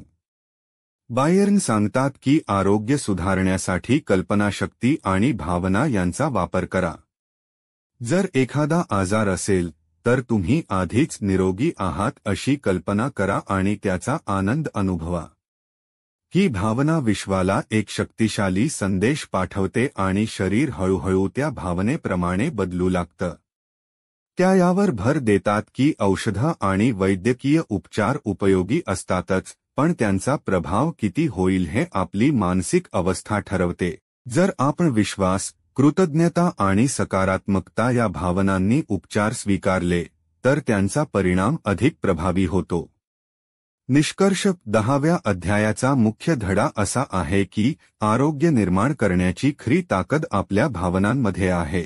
बायर्न सांगतात की आरोग्य सुधारण्यासाठी कल्पनाशक्ती आणि भावना यांचा वापर करा. जर एखादा आजार असेल तर तुम्ही आधीच निरोगी आहात अशी कल्पना करा आणि त्याचा आनंद अनुभवा. ही भावना विश्वाला एक शक्तिशाली संदेश पाठवते आणि शरीर हळूहळू त्या भावनेप्रमाणे बदलू लागतं. त्या यावर भर देतात की औषधं आणि वैद्यकीय उपचार उपयोगी असतातच, पण त्यांचा प्रभाव किती होईल हे आपली मानसिक अवस्था ठरवते. जर आपण विश्वास, कृतज्ञता आणि सकारात्मकता या भावनांनी उपचार स्वीकारले तर त्यांचा परिणाम अधिक प्रभावी होतो. निष्कर्ष 10व्या अध्यायाचा मुख्य धडा असा आहे की आरोग्य निर्माण करण्याची खरी ताकद आपल्या भावनांमध्ये आहे.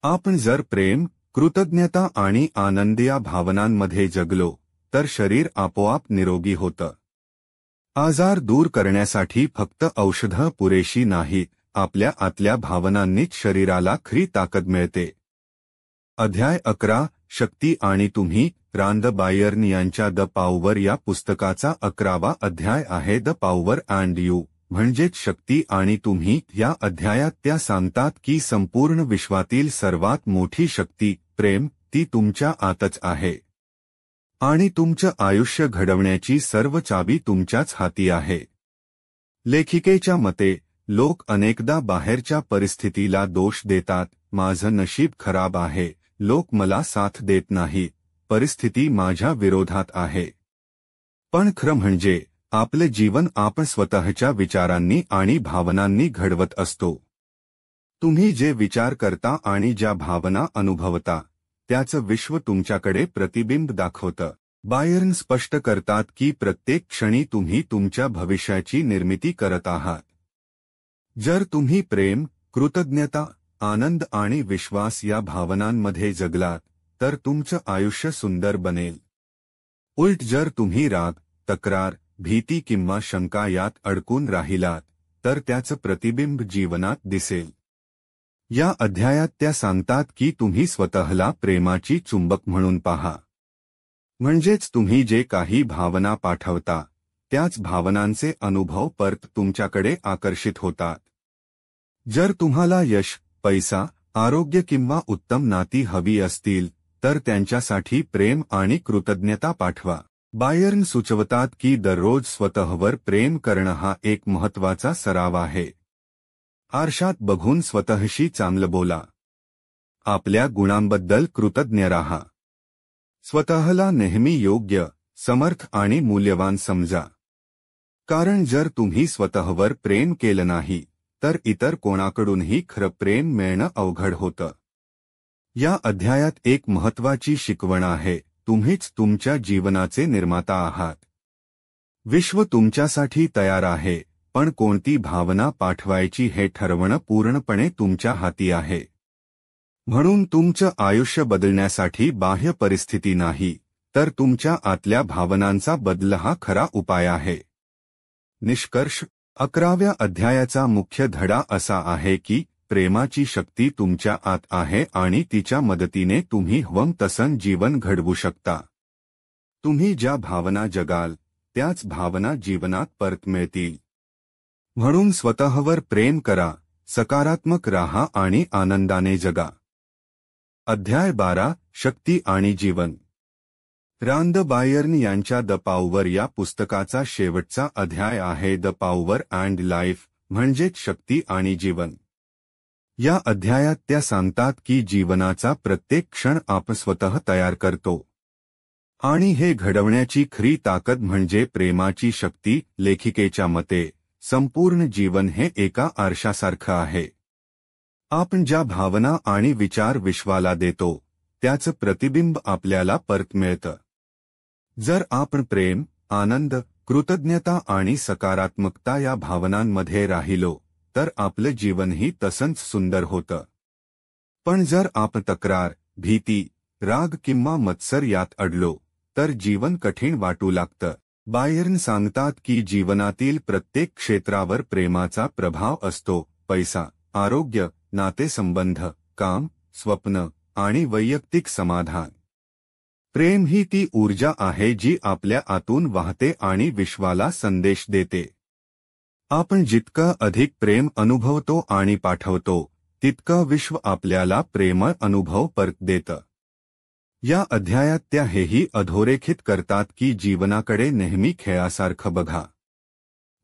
आपण जर प्रेम, कृतज्ञता आणि आनंद या भावनांमध्ये जगलो तर शरीर आपोआप निरोगी होतं. आजार दूर करण्यासाठी फक्त औषधं पुरेशी नाहीत, आपल्या आतल्या भावनांनीच शरीराला खरी ताकद मिळते. अध्याय 11 शक्ती आणि तुम्ही. रांद बायर्न यांच्या द पॉवर या पुस्तकाचा 11वा अध्याय आहे द पॉवर अँड यू म्हणजेच शक्ती आणि तुम्ही. या अध्यायात त्या सांगतात की संपूर्ण विश्वातील सर्वात मोठी शक्ती, प्रेम, ती तुमच्या आतच आहे. आणि तुमचं आयुष्य घडवण्याची सर्व चावी तुमच्याच हाती आहे. लेखिकेच्या मते, लोक अनेकदा बाहेरच्या परिस्थितीला दोष देतात, माझं नशीब खराब आहे, लोक मला साथ देत नाहीत, परिस्थिती माझ्या विरोधात आहे. पण खरं म्हणजे आपले जीवन आपण स्वतःच्या विचारांनी आणि भावनांनी घडवत असतो. तुम्ही जे विचार करता आणि ज्या भावना अनुभवता त्याचं विश्व तुमच्याकडे प्रतिबिंब दाखवतं. बायर्न स्पष्ट करतात की प्रत्येक क्षणी तुम्ही तुमच्या भविष्याची निर्मिती करत आहात. जर तुम्ही प्रेम, कृतज्ञता, आनंद आणि विश्वास या भावनांमध्ये जगलात तर तुमचं आयुष्य सुंदर बनेल. उलट जर तुम्ही राग, तक्रार, भीती किंवा शंका यात अडकून राहिलात तर त्याचं प्रतिबिंब जीवनात दिसेल. या अध्यायात त्या सांगतात की तुम्ही स्वतःला प्रेमाची चुंबक म्हणून पहा. म्हणजेच तुम्ही जे काही भावना पाठवता त्याच भावनांचे अनुभव परत तुमच्याकडे आकर्षित होतात. जर तुम्हाला यश, पैसा, आरोग्य किंवा उत्तम नाती हवी असतील तर त्यांच्यासाठी प्रेम आणि कृतज्ञता पाठवा. बायर्न सुचवतात की दररोज स्वतःवर प्रेम करणं हा एक महत्त्वाचा सराव आहे. आरशात बघून स्वतःशी चांगलं बोला. आपल्या गुणांबद्दल कृतज्ञ राहा. स्वतःला नेहमी योग्य, समर्थ आणि मूल्यवान समजा. कारण जर तुम्ही स्वतःवर प्रेम केलं नाही तर इतर कोणाकडूनही खरं प्रेम मिळणं अवघड होतं. या अध्यायात एक महत्त्वाची शिकवण आहे, तुम्हीच तुमच्या जीवनाचे निर्माता आहात. विश्व तुमच्यासाठी तयार आहे, पण कोणती भावना पाठवायची हे ठरवणं पूर्णपणे तुमच्या हाती आहे. म्हणून तुमचं आयुष्य बदलण्यासाठी बाह्य परिस्थिती नाही, तर तुमच्या आतल्या भावनांचा बदल हा खरा उपाय आहे. निष्कर्ष 11व्या अध्यायाचा मुख्य धडा असा आहे की प्रेमाची शक्ती तुमच्या आत आहे आणि तिच्या मदतीने तुम्ही हवं तसं जीवन घडवू शकता. तुम्ही ज्या भावना जगाल त्याच भावना जीवनात परत मिळतील. म्हणून स्वतःवर प्रेम करा, सकारात्मक राहा आणि आनंदाने जगा. अध्याय 12 शक्ती आणि जीवन. रांद बायर्न यांच्या द पॉवर या पुस्तकाचा शेवटचा अध्याय आहे द पॉवर अँड लाईफ म्हणजेच शक्ती आणि जीवन. या अध्यायात त्या सांगतात की जीवनाचा प्रत्येक क्षण आपण स्वतः तयार करतो. आणि हे घडवण्याची खरी ताकद म्हणजे प्रेमाची शक्ती. लेखिकेच्या मते, संपूर्ण जीवन हे एका आरशासारखं आहे. आपण ज्या भावना आणि विचार विश्वाला देतो त्याचं प्रतिबिंब आपल्याला परत मिळतं. जर आपण प्रेम, आनंद, कृतज्ञता आणि सकारात्मकता या भावनांमध्ये राहिलो तर आपलं जीवनही तसंच सुंदर होतं. पण जर आपण तक्रार, भीती, राग किंवा मत्सर यात अडलो तर जीवन कठीण वाटू लागतं. बायर्न सांगतात की जीवनातील प्रत्येक क्षेत्रावर प्रेमाचा प्रभाव असतो. पैसा, आरोग्य, नातेसंबंध, काम, स्वप्न आणि वैयक्तिक समाधान. प्रेम ही ती ऊर्जा आहे जी आपल्या आतून वाहते आणि विश्वाला संदेश देते. आपण जितकं अधिक प्रेम अनुभवतो आणि पाठवतो तितकं विश्व आपल्याला प्रेमळ अनुभव परत देतं. या अध्यायात त्या हेही अधोरेखित करतात की जीवनाकडे नेहमी खेळासारखं बघा.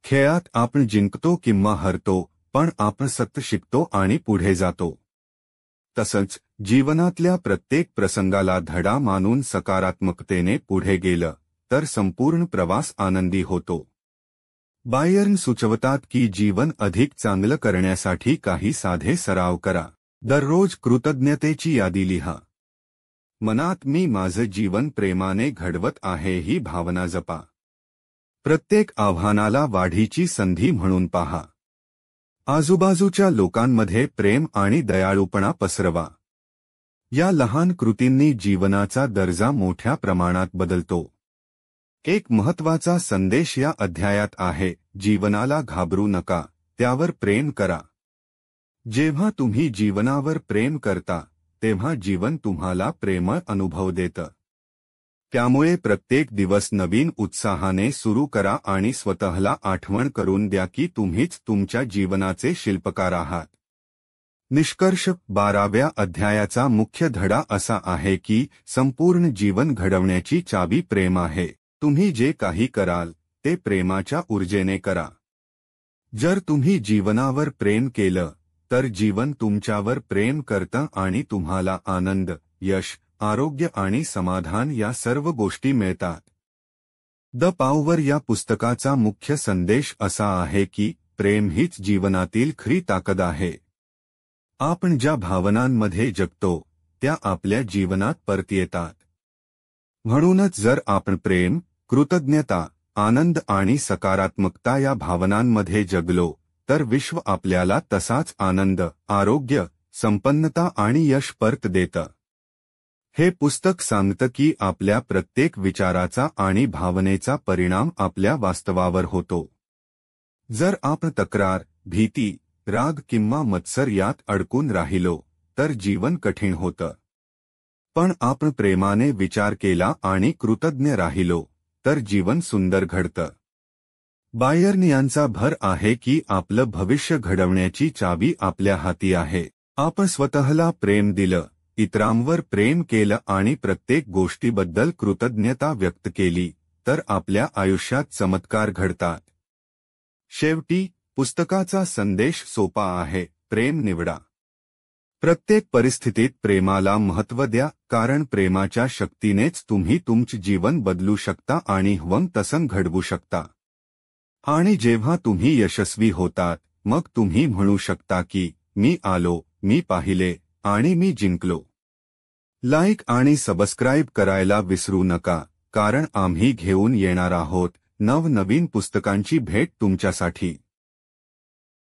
खेळात आपण जिंकतो किंवा हरतो, पण आपण सतत शिकतो आणि पुढे जातो. तसंच जीवनातल्या प्रत्येक प्रसंगाला धडा मानून सकारात्मकतेने पुढे गेलं तर संपूर्ण प्रवास आनंदी होतो. बायर्न सुचवतात की जीवन अधिक चांगलं करण्यासाठी काही साधे सराव करा. दररोज कृतज्ञतेची यादी लिहा. मनात मी माझं जीवन प्रेमाने घडवत आहे ही भावना जपा. प्रत्येक आव्हानाला वाढीची संधी म्हणून पहा. आजूबाजूच्या लोकांमध्ये प्रेम आणि दयाळूपणा पसरवा. या लहान कृतींनी जीवनाचा दर्जा मोठ्या प्रमाणात बदलतो. एक महत्त्वाचा संदेश या अध्यायात आहे, जीवनाला घाबरू नका, त्यावर प्रेम करा. जेव्हा तुम्ही जीवनावर प्रेम करता तेव्हा जीवन तुम्हाला प्रेमळ अनुभव देतं. त्यामुळे प्रत्येक दिवस नवीन उत्साहाने सुरू करा आणि स्वतःला आठवण करून द्या की तुम्हीच तुमच्या जीवनाचे शिल्पकार आहात. निष्कर्ष 12व्या अध्यायाचा मुख्य धडा असा आहे की संपूर्ण जीवन घडवण्याची चावी प्रेम आहे. तुम्ही जे काही कराल ते प्रेमाच्या ऊर्जेने करा. जर तुम्ही जीवनावर प्रेम केलं तर जीवन तुमच्यावर प्रेम करतं आणि तुम्हाला आनंद, यश, आरोग्य आणि समाधान या सर्व गोष्टी मिळतात. द पॉवर या पुस्तकाचा मुख्य संदेश असा आहे की प्रेम हीच जीवनातील खरी ताकद आहे. आपण ज्या भावनांमध्ये जगतो त्या आपल्या जीवनात परत येतात. म्हणूनच जर आपण प्रेम, कृतज्ञता, आनंद आणि सकारात्मकता या भावनांमध्ये जगलो तर विश्व आपल्याला तसाच आनंद, आरोग्य, संपन्नता आणि यश परत देतं. हे पुस्तक सांगतं की आपल्या प्रत्येक विचाराचा आणि भावनेचा परिणाम आपल्या वास्तवावर होतो. जर आपण तक्रार, भीती, राग किंवा मत्सर यात अडकून राहिलो तर जीवन कठीण होतं. पण आपण प्रेमाने विचार केला आणि कृतज्ञ राहिलो तर जीवन सुंदर घडतं. बायर्न यांचा भर आहे की आपलं भविष्य घडवण्याची चावी आपल्या हाती आहे. आपण स्वतःला प्रेम दिलं, इतरांवर प्रेम केलं आणि प्रत्येक गोष्टीबद्दल कृतज्ञता व्यक्त केली तर आपल्या आयुष्यात चमत्कार घडतात. शेवटी पुस्तकाचा संदेश सोपा आहे, प्रेम निवडा. प्रत्येक परिस्थितीत प्रेमाला महत्त्व द्या, कारण प्रेमाच्या शक्तीनेच तुम्ही तुमचे जीवन बदलू शकता आणि हवं तसं घडवू शकता. आणि जेव्हा तुम्ही यशस्वी होतात मग तुम्ही म्हणू शकता की मी आलो, मी पाहिले आणि मी जिंकलो. लाईक आणि सबस्क्राईब करायला विसरू नका, कारण आम्ही घेऊन येणार आहोत नवनवीन पुस्तकांची भेट तुमच्यासाठी.